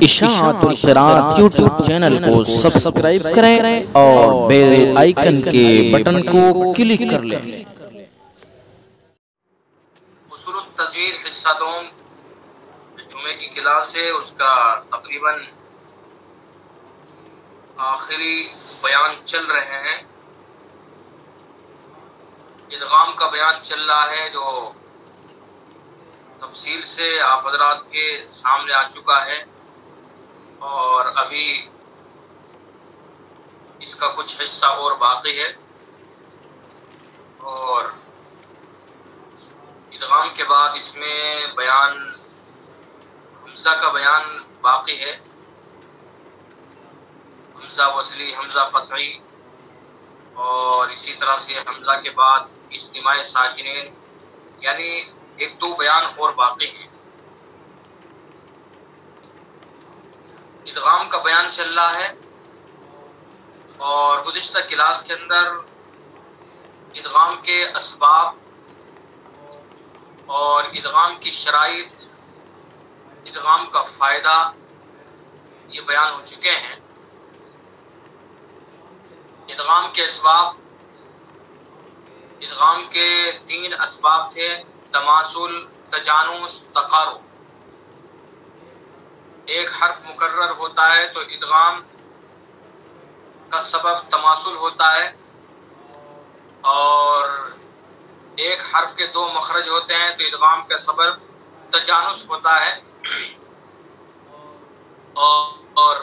اشاعت القراءت YouTube channel کو subscribe کریں اور بیل آئیکن کے بٹن کو کلک کر لیں۔ اصول التجوید حصہ دوم جمعے کی کلاس ہے، اس کا تقریباً آخری بیان چل رہے ہیں۔ ادغام کا بیان چل رہا ہے جو تفصیل سے آپ حضرات کے سامنے آ چکا ہے، اور ابھی اس کا کچھ حصہ اور باقی ہے، اور ادغام کے بعد اس میں بیان حمزہ کا بیان باقی ہے، حمزہ وصلی، حمزہ قطعی، اور اسی طرح سے حمزہ کے بعد اجتماع ساکنین، یعنی ایک دو بیان اور باقی ہیں۔ ادغام کا بیان چل رہا ہے، اور گزشتہ کلاس کے اندر ادغام کے اسباب اور ادغام کی شرائط، ادغام کا فائدہ یہ بیان ہو چکے ہیں۔ ادغام کے اسباب، ادغام کے 3 اسباب تھے: تماثل، تجانس، تقارب۔ ایک حرف مکرر ہوتا ہے تو ادغام کا سبب تماثل ہوتا ہے، اور ایک حرف کے 2 مخرج ہوتے ہیں تو ادغام کا سبب تجانس ہوتا ہے، اور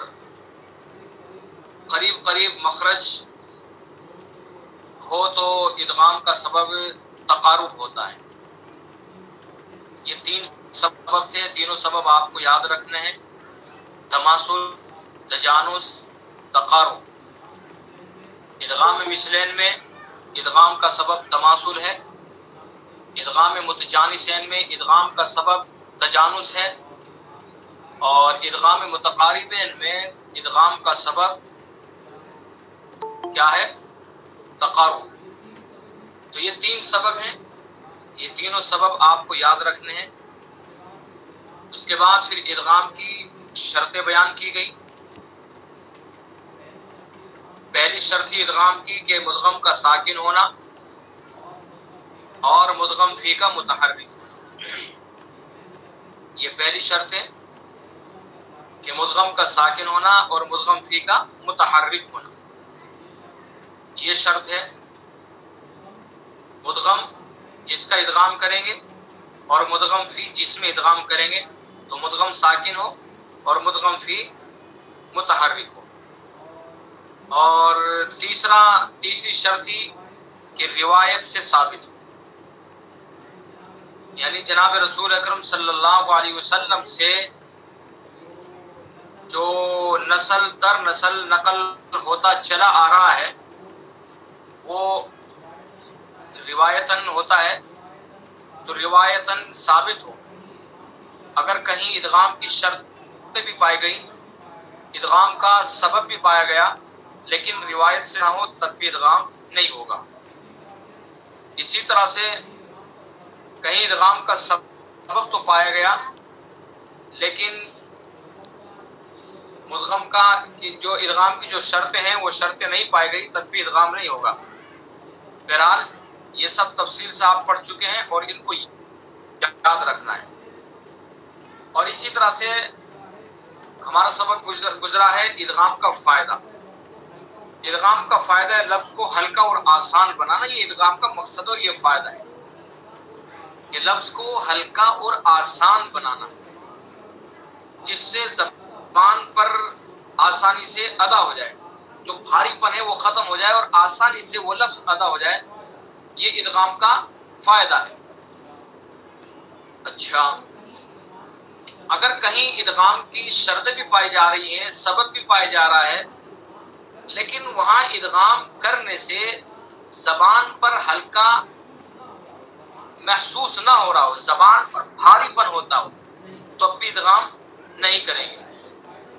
قریب قریب مخرج ہو تو ادغام کا سبب تقارب ہوتا ہے۔ یہ 3 سبب تھے، تینوں سبب آپ کو یاد رکھنے ہیں: تماثل، تجانس، تقارب۔ ادغام مثلین میں ادغام کا سبب تماثل ہے، ادغام متجانسین میں ادغام کا سبب تجانس ہے، اور ادغام متقاربین میں ادغام کا سبب کیا ہے؟ تقارب۔ تو یہ 3 سبب ہیں، یہ تینوں سبب آپ کو یاد رکھنے ہیں۔ اس کے بعد پھر ادغام کی شرطیں بیان کی گئی۔ پہلی شرط تھی ادغام کی کہ مدغم کا ساکن ہونا اور مدغم فی کا متحرک ہونا۔ یہ پہلی شرط ہے کہ مدغم کا ساکن ہونا اور مدغم فی کا متحرک ہونا۔ یہ شرط ہے مدغم جس کا ادغام کریں گے اور مدغم فی جس میں ادغام کریں گے تو مدغم ساکن ہو اور مدغم فی متحرک ہو۔ اور تیسری شرط تھی کہ روایت سے ثابت ہو، یعنی جناب رسول اکرم صلی اللہ علیہ وسلم سے جو نسل در نسل نقل ہوتا چلا آ رہا ہے وہ روایتاً ہوتا ہے، تو روایتاً ثابت ہو۔ اگر کہیں ادغام کی شرط بھی پائی گئی، ادغام کا سبب بھی پایا گیا، لیکن روایت سے نہ ہو تب بھی ادغام نہیں ہوگا۔ اسی طرح سے کہیں ادغام کا سبب تو پایا گیا لیکن مدغم کا جو ادغام کی جو شرطیں ہیں وہ شرطیں نہیں پائی گئی، تب بھی ادغام نہیں ہوگا۔ بہرحال یہ سب تفصیل سے آپ پڑھ چکے ہیں اور ان کو یاد رکھنا ہے۔ اور اسی طرح سے ہمارا سبق گزرا ہے ادغام کا فائدہ۔ ادغام کا فائدہ ہے لفظ کو ہلکا اور آسان بنانا، یہ ادغام کا مقصد اور یہ فائدہ ہے کہ لفظ کو ہلکا اور آسان بنانا، جس سے زبان پر آسانی سے ادا ہو جائے، جو بھاری پن ہے وہ ختم ہو جائے اور آسانی سے وہ لفظ ادا ہو جائے، یہ ادغام کا فائدہ ہے۔ اچھا، اگر کہیں ادغام کی شرطیں بھی پائی جا رہی ہیں، سبب بھی پایا جا رہا ہے، لیکن وہاں ادغام کرنے سے زبان پر ہلکا محسوس نہ ہو رہا ہو، زبان پر بھاری پن ہوتا ہو، تو اب بھی ادغام نہیں کریں گے،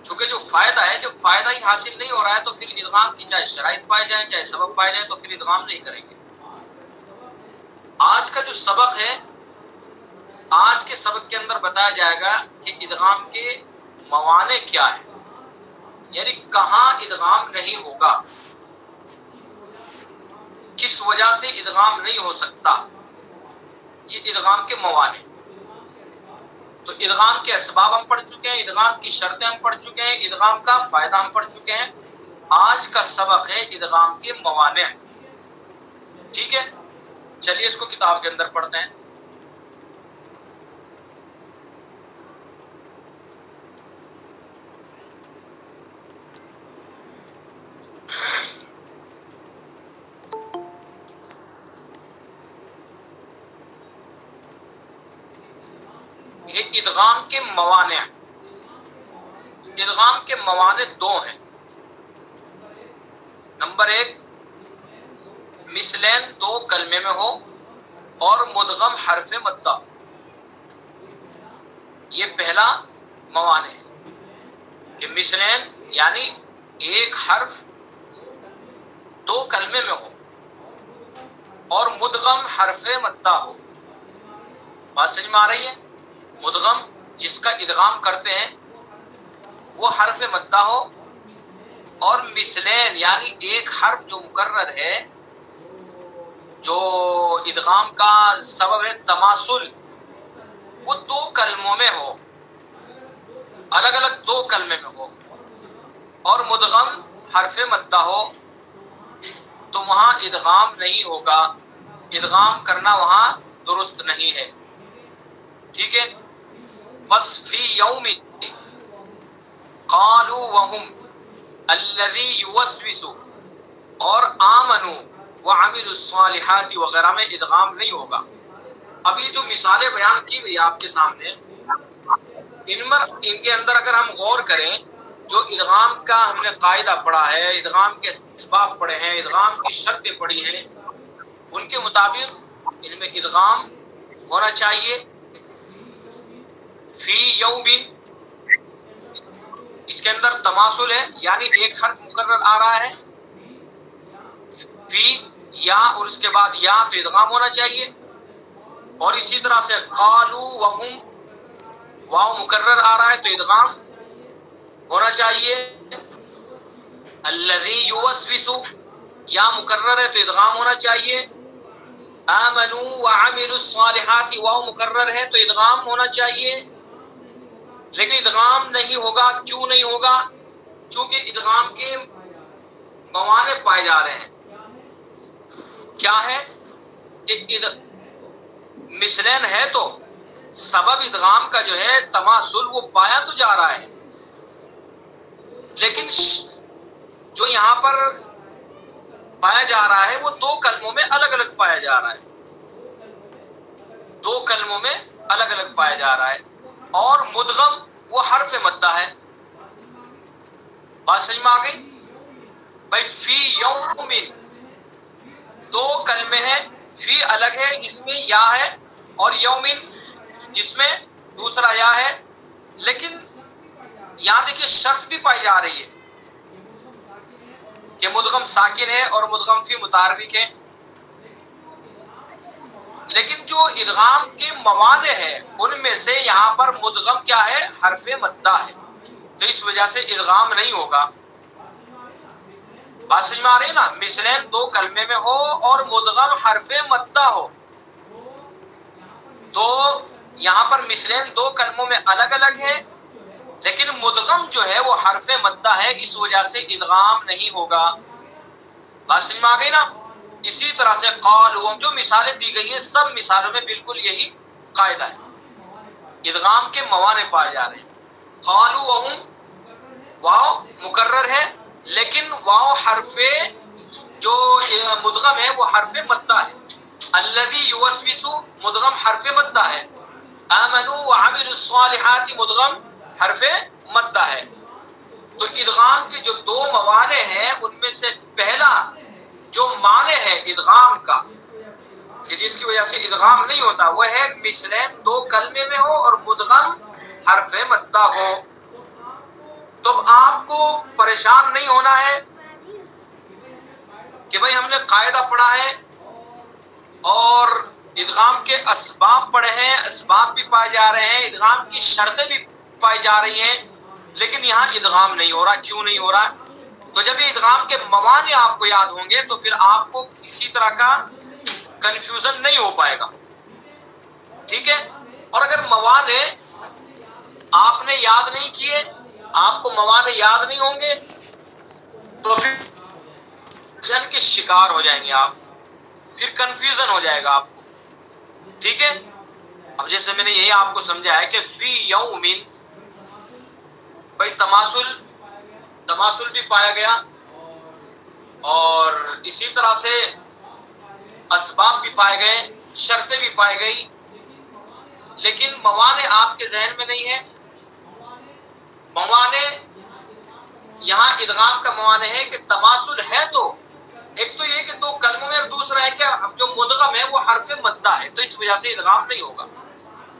چونکہ جو فائدہ ہے، جب فائدہ ہی حاصل نہیں ہو رہا ہے تو پھر ادغام کی چاہے شرائط پائے جائیں چاہے سبب پائے جائیں تو پھر ادغام نہیں کریں گے۔ آج کا جو سبق ہے، آج کے سبق کے اندر بتایا جائے گا کہ ادغام کے موانع کیا ہے، یعنی کہاں ادغام نہیں ہوگا، کس وجہ سے ادغام نہیں ہو سکتا، یہ ادغام کے موانع۔ تو ادغام کے اسباب ہم پڑھ چکے ہیں، ادغام کی شرطیں ہم پڑھ چکے ہیں، ادغام کا فائدہ ہم پڑھ چکے ہیں۔ آج کا سبق ہے ادغام کے موانع، ٹھیک ہے؟ چلیے اس کو کتاب کے اندر پڑھتے ہیں۔ یہ ادغام کے موانع، ادغام کے موانع دو ہیں۔ نمبر ایک، مثلین دو کلمے میں ہو اور مدغم حرف مدہ، یہ پہلا موانع ہے کہ مثلین یعنی ایک حرف دو کلمے میں ہو اور مدغم حرف مدہ ہو۔ بات سمجھ میں آ رہی ہے؟ مدغم جس کا ادغام کرتے ہیں وہ حرف مدہ ہو، اور مثلین یعنی ایک حرف جو مکرر ہے، جو ادغام کا سبب ہے تماثل، وہ دو کلموں میں ہو، الگ الگ دو کلمے میں ہو، اور مدغم حرف مدہ ہو، تو وہاں ادغام نہیں ہوگا، ادغام کرنا وہاں درست نہیں ہے، ٹھیک ہے؟ بس فی یوم قالوا وهم الذی یوسوس اور آمنوا وعملوا الصالحات وغیرہ میں ادغام نہیں ہوگا۔ اب یہ جو مثالیں بیان کی گئی آپ کے سامنے، ان کے اندر اگر ہم غور کریں، جو ادغام کا ہم نے قاعدہ پڑھا ہے، ادغام کے اسباب پڑھے ہیں، ادغام کی شرطیں پڑھی ہیں، ان کے مطابق ان میں ادغام ہونا چاہیے فی یوم، اس کے اندر تماثل ہے یعنی ایک حرف مکرر آ رہا ہے، فی یا اور اس کے بعد یا، تو ادغام ہونا چاہیے۔ اور اسی طرح سے قالوا وهم، واو مکرر آ رہا ہے تو ادغام ہونا چاہیے۔ الذی یوسوس، یا مکرر ہے تو ادغام ہونا چاہیے۔ آمنوا وعملوا الصالحات، واو مکرر ہے تو ادغام ہونا چاہیے۔ لیکن ادغام نہیں ہوگا، کیوں نہیں ہوگا؟ چونکہ ادغام کے موانع پائے جا رہے ہیں۔ کیا ہے کہ مثلین ہے تو سبب ادغام کا جو ہے تماثل، وہ پایا تو جا رہا ہے، لیکن جو یہاں پر پایا جا رہا ہے وہ دو کلموں میں الگ الگ پایا جا رہا ہے، دو کلموں میں الگ الگ پایا جا رہا ہے، اور مدغم وہ حرف مدہ ہے۔ بات سمجھ میں آ گئی؟ بھائی فی یوم دو کلمے ہیں، فی الگ ہے جس میں یا ہے، اور یومن جس میں دوسرا یا ہے، لیکن یہاں دیکھیے شرط بھی پائی جا رہی ہے کہ مدغم ساکن ہے اور مدغم فی متحرک ہے، لیکن جو ادغام کے موانع ہے ان میں سے یہاں پر مدغم کیا ہے؟ حرف مدہ ہے، تو اس وجہ سے ادغام نہیں ہوگا۔ بات سمجھ میں آ رہی ہے نا؟ مثلین دو کلمے میں ہو اور مدغم حرف مدہ ہو، تو یہاں پر مثلین دو کلموں میں الگ الگ ہے، لیکن مدغم جو ہے وہ حرف مدہ ہے، اس وجہ سے ادغام نہیں ہوگا۔ بات سمجھ میں آ گئی نا؟ اسی طرح سے قالوا، جو مثالیں دی گئی ہیں سب مثالوں میں بالکل یہی قاعدہ ہے، ادغام کے موانع پائے جا رہے ہیں۔ قالوا وهم، واو مکرر ہے لیکن واو حرف جو مدغم ہے وہ حرف مدہ ہے۔ الذی یوسوس مدغم حرف مدہ ہے۔ آمنوا وعملوا الصالحات مدغم حرف مدہ ہے۔ تو ادغام کے جو دو موانع ہیں ان میں سے پہلا جو معنی ہے ادغام کا کہ جس کی وجہ سے ادغام نہیں ہوتا، وہ ہے مثلین دو کلمے میں ہو اور مدغم حرف مدہ ہو۔ تو آپ کو پریشان نہیں ہونا ہے کہ بھئی ہم نے قاعدہ پڑھا ہے اور ادغام کے اسباب پڑھے ہیں، اسباب بھی پائے جا رہے ہیں، ادغام کی شرطیں بھی پائی جا رہی ہیں، لیکن یہاں ادغام نہیں ہو رہا. کیوں نہیں ہو رہا؟ تو جب یہ ادغام کے موانع آپ کو یاد ہوں گے تو پھر آپ کو کسی طرح کا کنفیوژن نہیں ہو پائے گا. ٹھیک ہے. اور اگر موانع آپ نے یاد نہیں کیے، آپ کو موانع یاد نہیں ہوں گے، تو پھر جن کے شکار ہو جائیں گے آپ، پھر کنفیوژن ہو جائے گا آپ کو. ٹھیک ہے. اب جیسے میں نے یہی آپ کو سمجھا ہے کہ فی یومن، بھائی تماثل بھی پایا گیا اور اسی طرح سے اسباب بھی پائے گئے، شرطیں بھی پائی گئی، لیکن موانع آپ کے ذہن میں نہیں ہے. موانع یہاں ادغام کا موانع ہے کہ تماثل ہے، تو ایک تو یہ کہ دو کلموں میں، اور دوسرا ہے کہ جو مدغم ہے وہ حرف مدہ ہے، تو اس وجہ سے ادغام نہیں ہوگا.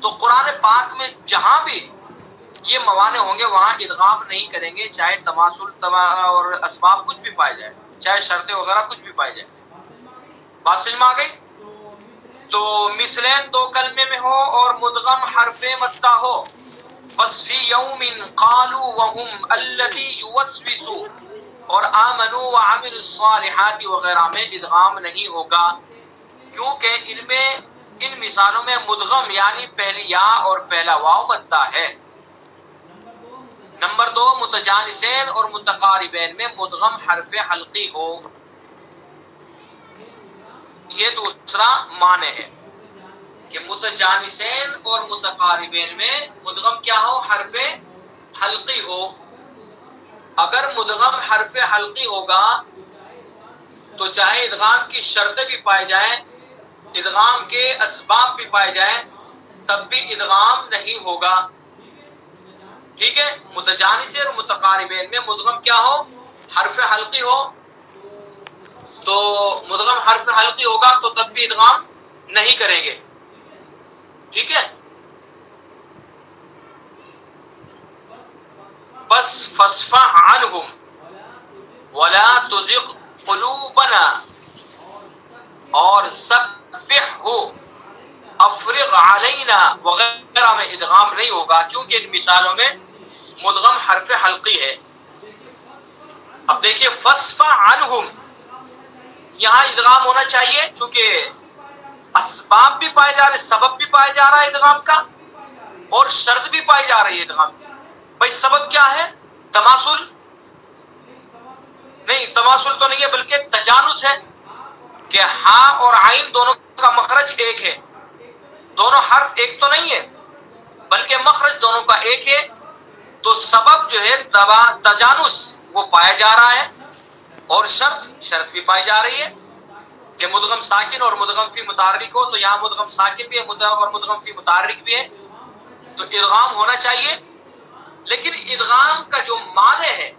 تو قرآن پاک میں جہاں بھی یہ موانع ہوں گے وہاں ادغام نہیں کریں گے، چاہے تماثل اور اسباب کچھ بھی پائے جائے، چاہے شرطیں وغیرہ کچھ بھی پائے جائے. بات سمجھ میں آ گئی؟ تو مثلین دو کلمے میں ہو اور مدغم حرف مدہ ہو، بس فی یوم قالوا وهم الذی یوسوس اور آمنوا وعملوا الصالحات وغیرہ میں ادغام نہیں ہوگا، کیونکہ ان میں ان مثالوں میں مدغم یعنی پہلی یا اور پہلا واو مدہ ہے. نمبر 2 متجانسین اور متقاربین میں مدغم حرف حلقی ہو. یہ دوسرا معنی ہے کہ متجانسین اور متقاربین میں مدغم کیا ہو؟ حرف حلقی ہو. اگر مدغم حرف حلقی ہوگا تو چاہے ادغام کی شرطیں بھی پائے جائیں، ادغام کے اسباب بھی پائے جائیں، تب بھی ادغام نہیں ہوگا. ٹھیک ہے. متجانسین اور متقاربین میں مدغم کیا ہو؟ حرف حلقی ہو. تو مدغم حرف حلقی ہوگا تو تب بھی ادغام نہیں کریں گے. ٹھیک ہے. بس فاصفح عنہم ولا تزغ قلوبنا اور سبحہ افرغ علینا وغیرہ میں ادغام نہیں ہوگا، کیونکہ ان مثالوں میں مدغم حرف حلقی ہے. اب دیکھیے فاصفح عنہم، یہاں ادغام ہونا چاہیے چونکہ اسباب بھی پائے جا رہے، سبب بھی پایا جا رہا ہے ادغام کا، اور شرط بھی پائی جا رہی ہے ادغام کی. بھائی سبب کیا ہے؟ تماثل نہیں، تماثل تو نہیں ہے بلکہ تجانس ہے کہ ہاں اور عین دونوں کا مخرج ایک ہے، دونوں حرف ایک تو نہیں ہے بلکہ مخرج دونوں کا ایک ہے. تو سبب جو ہے تجانس وہ پایا جا رہا ہے، اور شرط بھی پائی جا رہی ہے کہ مدغم ساکن اور مدغم فی متحرک ہو. تو یہاں مدغم ساکن بھی ہے اور مدغم فی متحرک بھی ہے، تو ادغام ہونا چاہیے. لیکن ادغام کا جو معنی ہے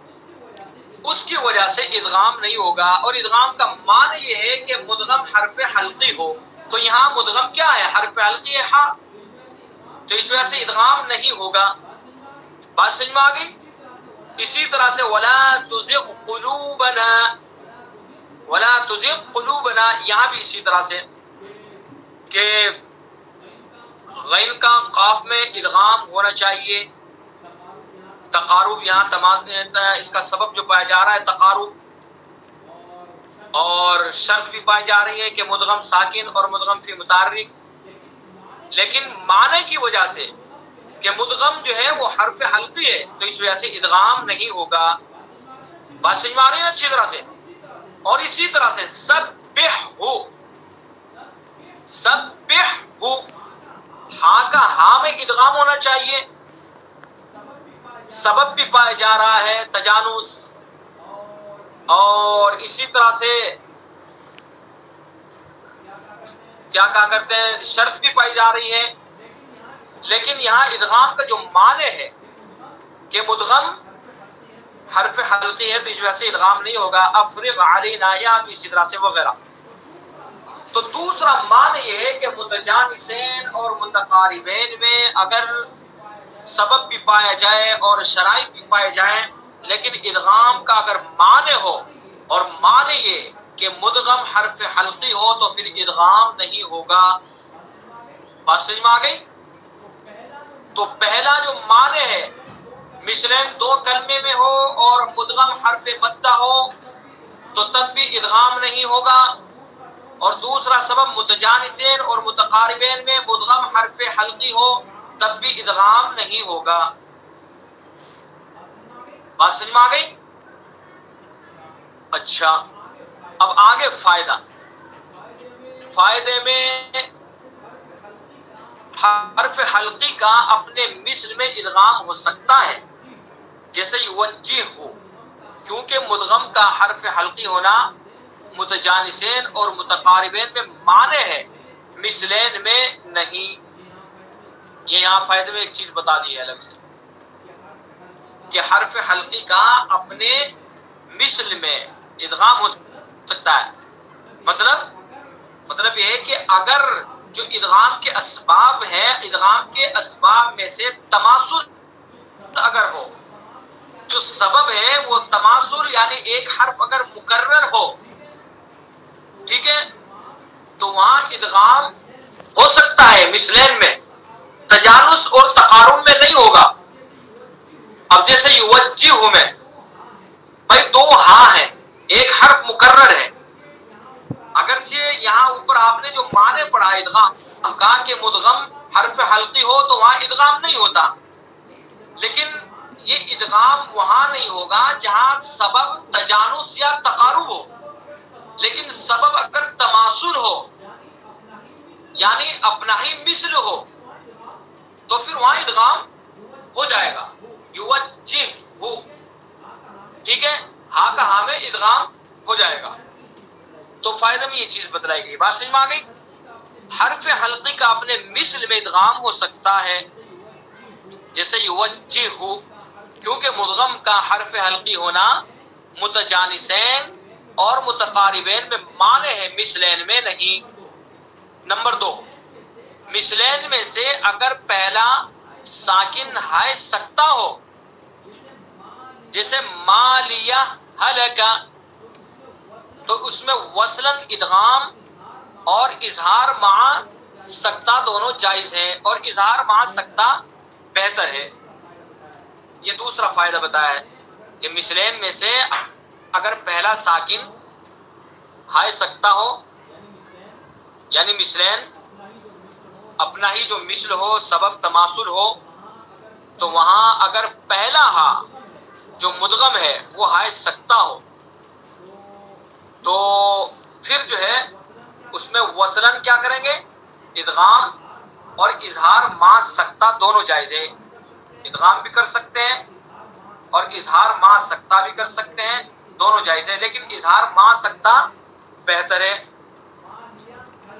اس کی وجہ سے ادغام نہیں ہوگا، اور ادغام کا معنی یہ ہے کہ مدغم حرف حلقی ہو. تو یہاں مدغم کیا ہے؟ حرف حلقی ہے ہاں، تو اس وجہ سے ادغام نہیں ہوگا. بات سمجھ میں آ گئی؟ اسی طرح سے ولا تزغ قلوبنا، ولا تزغ قلوبنا یہاں بھی اسی طرح سے کہ غین کا قاف میں ادغام ہونا چاہیے. تقارب یہاں اس کا سبب جو پایا جا رہا ہے تقارب، اور شرط بھی پائی جا رہی ہے کہ مدغم ساکن اور مدغم فی متحرک. لیکن معنی کی وجہ سے کہ مدغم جو ہے وہ حرف حلقی ہے تو اس وجہ سے ادغام نہیں ہوگا. بات سمجھ میں آ رہی ہے اچھی طرح سے؟ اور اسی طرح سے سبحہ، سبحہ ہاں کا ہاں میں ادغام ہونا چاہیے، سبب بھی پایا جا رہا ہے تجانس، اور اسی طرح سے کیا کہا کرتے ہیں شرط بھی پائی جا رہی ہے. لیکن یہاں ادغام کا جو معنی ہے کہ مدغم حرف حلقی ہے تو اس وجہ سے ادغام نہیں ہوگا. افرغ علینا یا بھی اسی طرح سے وغیرہ. تو دوسرا معنی یہ ہے کہ متجانسین اور متقاربین میں اگر سبب بھی پایا جائے اور شرائط بھی پائے جائیں، لیکن ادغام کا اگر معنی ہو اور معنی یہ کہ مدغم حرف حلقی ہو تو پھر ادغام نہیں ہوگا. بات سمجھ میں آ گئی؟ تو پہلا جو معنی ہے مثلین دو کلمے میں ہو اور مدغم حرف مدہ ہو تو تب بھی ادغام نہیں ہوگا، اور دوسرا سبب متجانسین اور متقاربین میں مدغم حرف حلقی ہو تب بھی ادغام نہیں ہوگا۔ بات سمجھ میں آ گئی؟ اچھا، اب آگے فائدے میں حرف حلقی کا اپنے مثل میں ادغام ہو سکتا ہے، جیسے یوجہ ہو، کیونکہ مدغم کا حرف حلقی ہونا متجانسین اور متقاربین میں مانع ہے، مثلین میں نہیں۔ یہ یہاں فائدے میں ایک چیز بتا دی ہے الگ سے کہ حرف حلقی کا اپنے مثل میں ادغام ہو سکتا ہے۔ مطلب یہ ہے کہ اگر جو ادغام کے اسباب ہیں، ادغام کے اسباب میں سے تماثل اگر ہو، جو سبب ہے وہ تماثل یعنی ایک حرف اگر مکرر ہو، ٹھیک ہے، تو وہاں ادغام ہو سکتا ہے مثلین میں، تجانس اور تقارب میں نہیں ہوگا۔ اب جیسے یوجہ میں بھائی دو ہاں ہے، ایک حرف مکرر ہے، اگرچہ یہاں اوپر آپ نے جو معنی پڑھا ادغام کا کہ مدغم حرف حلقی ہو تو وہاں ادغام نہیں ہوتا، لیکن یہ ادغام وہاں نہیں ہوگا جہاں سبب تجانس یا تقارب ہو، لیکن سبب اگر تماثل ہو یعنی اپنا ہی مثل ہو تو پھر وہاں ادغام ہو جائے گا، یوجہ ہو، ٹھیک ہے، ہاں کا ہاں میں ادغام ہو جائے گا۔ تو فائدہ میں یہ چیز بتلائی گئی، بات سمجھ میں آ گئی؟ حرف حلقی کا اپنے مثل میں ادغام ہو سکتا ہے، جیسے یوجہ ہو، کیونکہ مدغم کا حرف حلقی ہونا متجانسین اور متقاربین میں مانع ہے، مثلین میں نہیں۔ نمبر 2، مثلین میں سے اگر پہلا ساکن ہائے سکتا ہو، جیسے مالیہ ہلکا، تو اس میں وصلاً ادغام اور اظہار مع سکتہ دونوں جائز ہیں، اور اظہار مع سکتہ بہتر ہے۔ یہ دوسرا فائدہ بتایا ہے کہ مثلین میں سے اگر پہلا ساکن ہائے سکتا ہو، یعنی مثلین اپنا ہی جو مثل ہو، سبب تماثل ہو، تو وہاں اگر پہلا ہا جو مدغم ہے وہ ہائے سکتا ہو تو پھر جو ہے اس میں وصلاً کیا کریں گے؟ ادغام اور اظہار مع سکتہ دونوں جائز ہے، ادغام بھی کر سکتے ہیں اور اظہار مع سکتہ بھی کر سکتے ہیں، دونوں جائز ہے، لیکن اظہار مع سکتہ بہتر ہے۔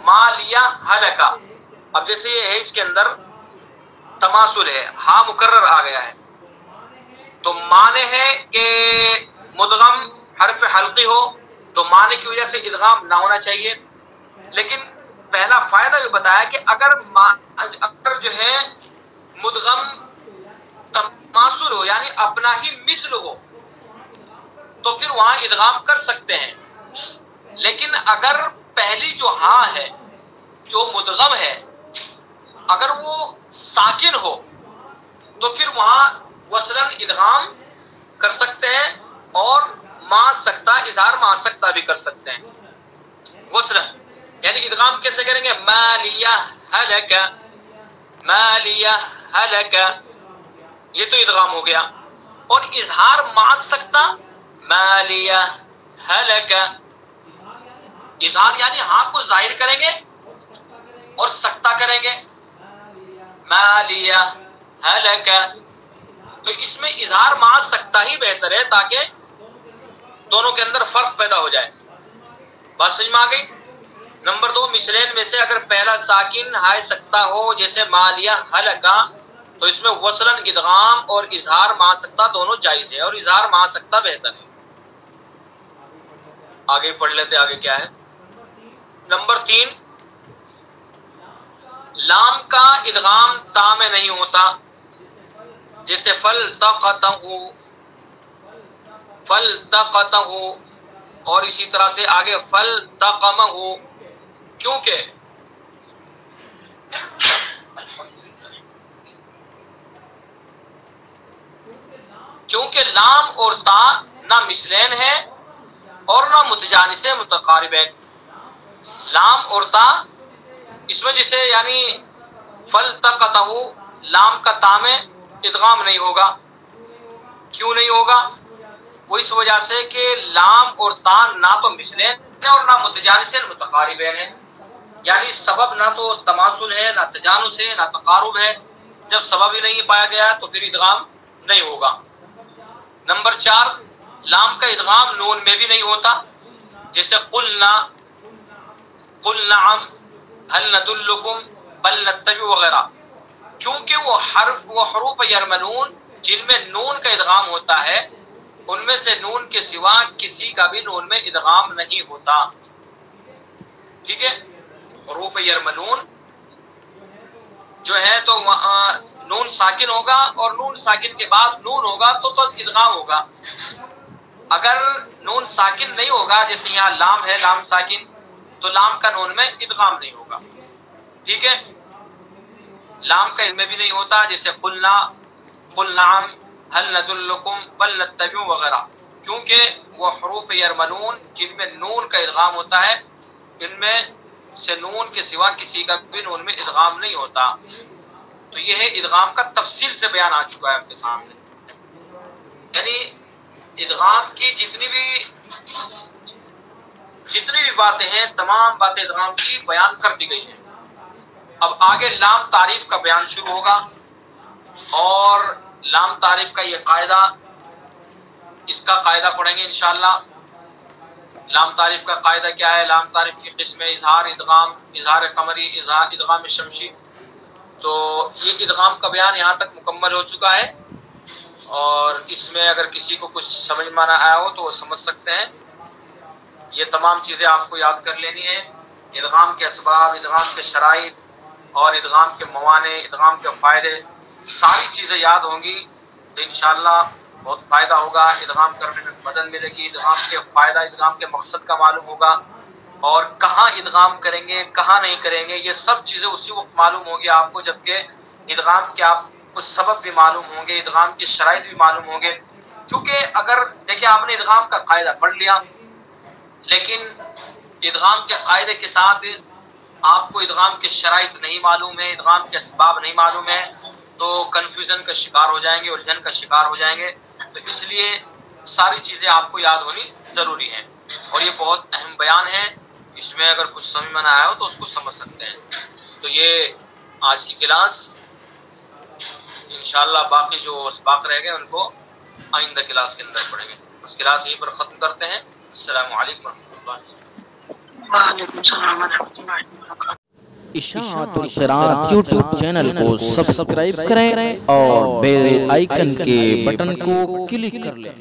مالیہ ہلکا، اب جیسے یہ ہے اس کے اندر تماثل ہے، ہاں مکرر آ گیا ہے، تو معنی ہے کہ مدغم حرف حلقی ہو تو معنی کی وجہ سے ادغام نہ ہونا چاہیے، لیکن پہلا فائدہ بھی بتایا کہ اگر جو ہے مدغم تماثل ہو یعنی اپنا ہی مثل ہو تو پھر وہاں ادغام کر سکتے ہیں، لیکن اگر پہلی جو ہاں ہے جو مدغم ہے اگر وہ ساکن ہو تو پھر وہاں وصلاً ادغام کر سکتے ہیں اور مع سکتہ اظہار مع سکتہ بھی کر سکتے ہیں۔ وصلاً یعنی ادغام کیسے کریں گے؟ مالیہ ہلکا، مالیہ ہلکا، یہ تو ادغام ہو گیا، اور اظہار مع سکتہ مالیہ ہلکا، اظہار یعنی ہاں کو ظاہر کریں گے اور سکتہ کریں گے، مالیہ ہلکا، تو اس میں اظہار مع سکتہ ہی بہتر ہے تاکہ دونوں کے اندر فرق پیدا ہو جائے۔ بات سمجھ میں آ گئی؟ نمبر 2، مثلین میں سے اگر پہلا ساکن ہائے سکتہ ہو جیسے مالیہ ہلکا تو اس میں وصلاً ادغام اور اظہار مع سکتہ دونوں جائز ہے، اور اظہار مع سکتہ بہتر ہے۔ آگے پڑھ لیتے، آگے کیا ہے؟ نمبر 3، لام کا ادغام تا میں نہیں ہوتا، جیسے فلتقطہ، فلتقطہ، اور اسی طرح سے آگے فلتقمہ، کیونکہ کیونکہ لام اور تا نہ مثلین ہے اور نہ متجانس متقاربین. لام اور تا اس میں جسے یعنی فلتقطہ لام کا تا میں ادغام نہیں ہوگا. کیوں نہیں ہوگا؟ وہ اس وجہ سے کہ لام اور تا نہ تو مثلین ہے اور نہ متجانس متقاربین ہے. یعنی سبب نہ تو تماثل ہے، نہ تجانس ہے، نہ تقارب ہے. جب سبب ہی نہیں پایا گیا تو پھر ادغام نہیں ہوگا. نمبر 4، لام کا ادغام نون میں بھی نہیں ہوتا، جیسے قلنا، قل نعم، هل ندلکم، بل نتبع وغیرہ. کیونکہ وہ حروف یرملون جن میں نون کا ادغام ہوتا ہے، ان میں سے نون کے سوا کسی کا بھی نون میں ادغام نہیں ہوتا. ٹھیک ہے، حروف یرملون جو ہے تو نون ساکن ہوگا اور نون ساکن کے بعد نون ہوگا تو ادغام ہوگا. اگر نون ساکن نہیں ہوگا، جیسے یہاں لام ہے، لام ساکن، تو لام کا نون میں ادغام نہیں ہوگا. ٹھیک ہے، لام کا علم میں بھی نہیں ہوتا، جیسے قلنا، قل نعم، هل ندلکم، بل نتبع وغیرہ. کیونکہ وہ حروف یرملون جن میں نون کا ادغام ہوتا ہے، ان میں سے نون کے سوا کسی کا بھی نون میں ادغام نہیں ہوتا. تو یہ ہے ادغام کا تفصیل سے بیان آ چکا ہے آپ کے سامنے. یعنی ادغام کی جتنی بھی باتیں ہیں، تمام باتیں ادغام کی بیان کر دی گئی ہیں. اب آگے لام تعریف کا بیان شروع ہوگا، اور لام تعریف کا یہ قاعدہ، اس کا قاعدہ پڑھیں گے انشاءاللہ. لام تعریف کا قاعدہ کیا ہے؟ لام تعریف کی قسمیں اظہار، ادغام، اظہار قمری، ادغام شمشی. تو یہ ادغام کا بیان یہاں تک مکمل ہو چکا ہے، اور اس میں اگر کسی کو کچھ سمجھ میں نہ آیا ہو تو وہ سمجھ سکتے ہیں. یہ تمام چیزیں آپ کو یاد کر لینی ہے. ادغام کے اسباب، ادغام کے شرائط اور ادغام کے موانع، ادغام کے فائدے، ساری چیزیں یاد ہوں گی تو انشاءاللہ بہت فائدہ ہوگا. ادغام کرنے میں مدد ملے گی، ادغام کے فائدہ، ادغام کے مقصد کا معلوم ہوگا، اور کہاں ادغام کریں گے، کہاں نہیں کریں گے، یہ سب چیزیں اسی وقت معلوم ہوگی آپ کو جبکہ ادغام کے آپ کو سبب بھی معلوم ہوں گے، ادغام کی شرائط بھی معلوم ہوں گے. چونکہ اگر دیکھیں آپ نے ادغام کا قاعدہ پڑھ لیا، لیکن ادغام کے قاعدے کے ساتھ آپ کو ادغام کے شرائط نہیں معلوم ہے، ادغام کے اسباب نہیں معلوم ہے، تو کنفیوژن کا شکار ہو جائیں گے، الجھن کا شکار ہو جائیں گے. تو اس لیے ساری چیزیں آپ کو یاد ہونی ضروری ہیں، اور یہ بہت اہم بیان ہے. اس میں اگر کچھ سمجھ میں نہ آیا ہو تو اس کو سمجھ سکتے ہیں. تو یہ آج کی کلاس، انشاءاللہ باقی جو اسباق رہ گئے ان کو آئندہ کلاس کے اندر پڑھیں گے. اس کلاس یہیں پر ختم کرتے ہیں. السلام علیکم ورحمۃ اللہ. وعلیکم السلام ورحمۃ اللہ وبرکاتہ. اشاعت القرآن یوٹیوب چینل کو سبسکرائب کریں اور بیل آئیکن کے بٹن کو کلک کر لیں.